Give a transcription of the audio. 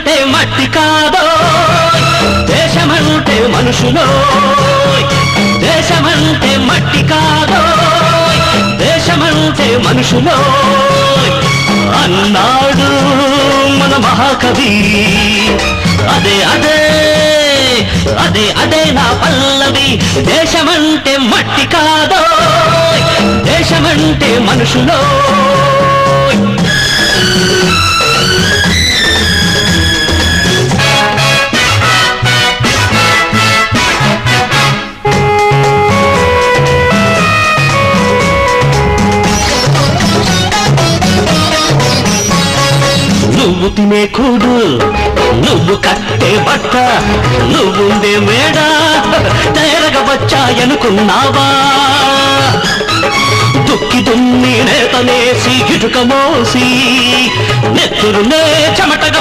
దేశమంటే మట్టి కాదో దేశమంటే మనుషులో దేశమంటే మట్టి కాదో దేశమంటే మనుషులో అన్నాడు మన మహాకవి అదే అదే అదే అదే నా పల్లవి దేశమంటే మట్టి కాదో దేశమంటే మనుషులో నువ్వు తినే కూడు నువ్వు కట్టే బట్ట నువ్వుండే మేడ తేరగ వచ్చాయనుకున్నావా దుక్కి దున్ని నేతనేసి ఇటుక మోసి నెత్తురునే చెమటగా